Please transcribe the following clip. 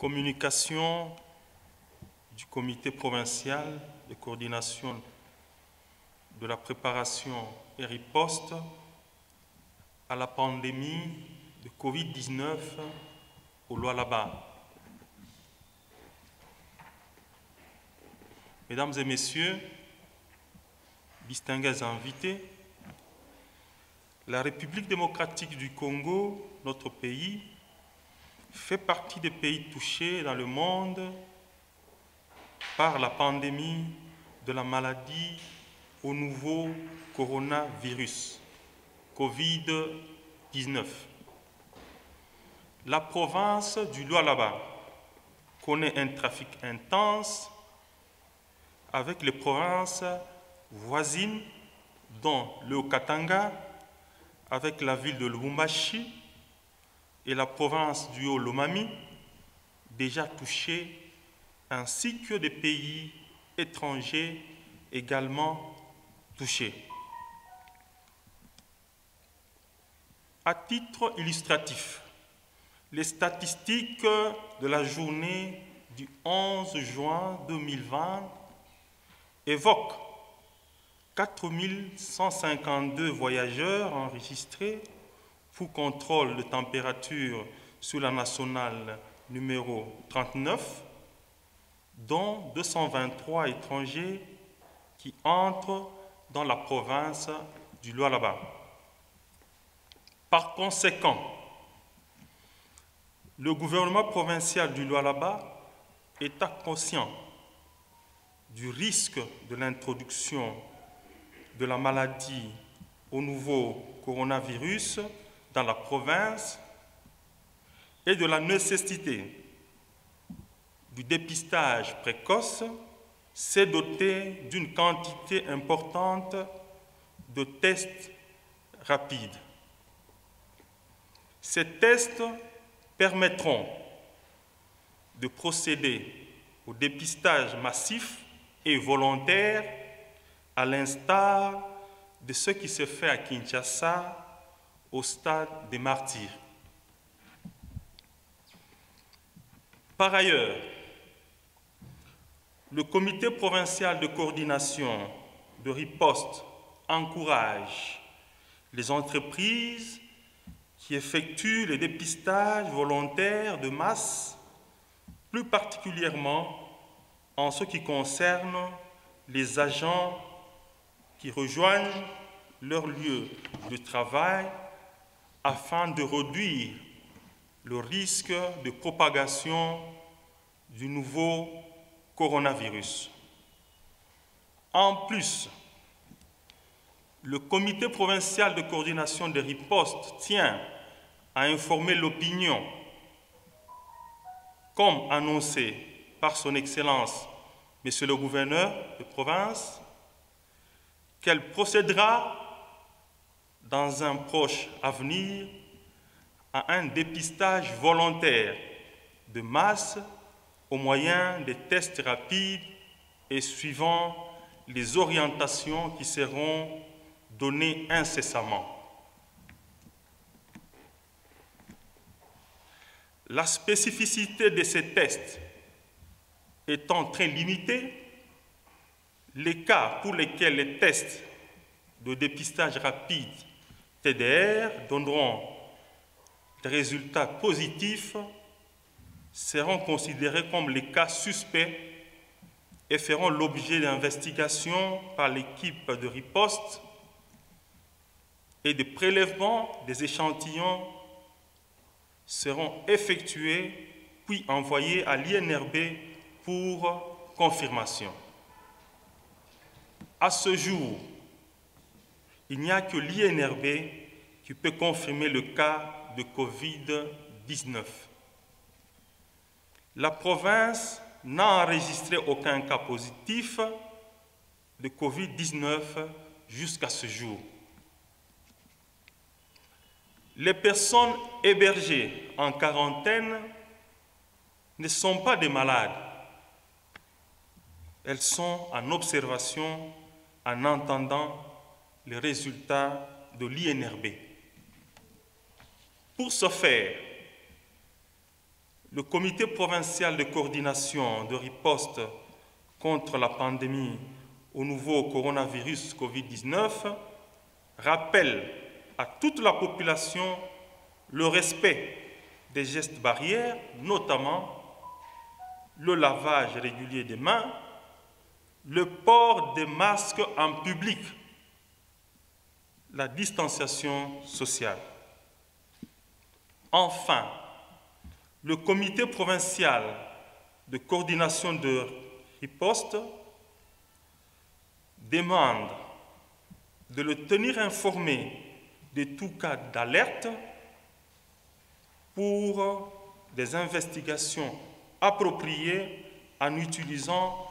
Communication du comité provincial de coordination de la préparation et riposte à la pandémie de Covid-19 au Lualaba. Mesdames et messieurs, distingués invités, la République démocratique du Congo, notre pays, fait partie des pays touchés dans le monde par la pandémie de la maladie au nouveau coronavirus, Covid-19. La province du Lualaba connaît un trafic intense avec les provinces voisines, dont le Haut-Katanga, avec la ville de Lubumbashi, et la province du Haut-Lomami, déjà touchée, ainsi que des pays étrangers également touchés. À titre illustratif, les statistiques de la journée du 11 juin 2020 évoquent 4 152 voyageurs enregistrés pour contrôle de température sur la nationale numéro 39, dont 223 étrangers qui entrent dans la province du Lualaba. Par conséquent, le gouvernement provincial du Lualaba étant conscient du risque de l'introduction de la maladie au nouveau coronavirus dans la province et de la nécessité du dépistage précoce, s'est doté d'une quantité importante de tests rapides. Ces tests permettront de procéder au dépistage massif et volontaire à l'instar de ce qui se fait à Kinshasa au stade des martyrs. Par ailleurs, le comité provincial de coordination de riposte encourage les entreprises qui effectuent les dépistages volontaires de masse, plus particulièrement en ce qui concerne les agents qui rejoignent leur lieu de travail afin de réduire le risque de propagation du nouveau coronavirus. En plus, le comité provincial de coordination des ripostes tient à informer l'opinion, comme annoncé par son Excellence, Monsieur le gouverneur de province, qu'elle procédera dans un proche avenir à un dépistage volontaire de masse au moyen des tests rapides et suivant les orientations qui seront données incessamment. La spécificité de ces tests étant très limitée, les cas pour lesquels les tests de dépistage rapide TDR donneront des résultats positifs seront considérés comme les cas suspects et feront l'objet d'investigations par l'équipe de riposte et des prélèvements des échantillons seront effectués puis envoyés à l'INRB pour confirmation. À ce jour, il n'y a que l'INRB qui peut confirmer le cas de Covid-19. La province n'a enregistré aucun cas positif de Covid-19 jusqu'à ce jour. Les personnes hébergées en quarantaine ne sont pas des malades. Elles sont en observation en attendant les résultats de l'INRB. Pour ce faire, le comité provincial de coordination de riposte contre la pandémie au nouveau coronavirus Covid-19 rappelle à toute la population le respect des gestes barrières, notamment le lavage régulier des mains, le port des masques en public, la distanciation sociale. Enfin, le comité provincial de coordination de riposte demande de le tenir informé de tout cas d'alerte pour des investigations appropriées en utilisant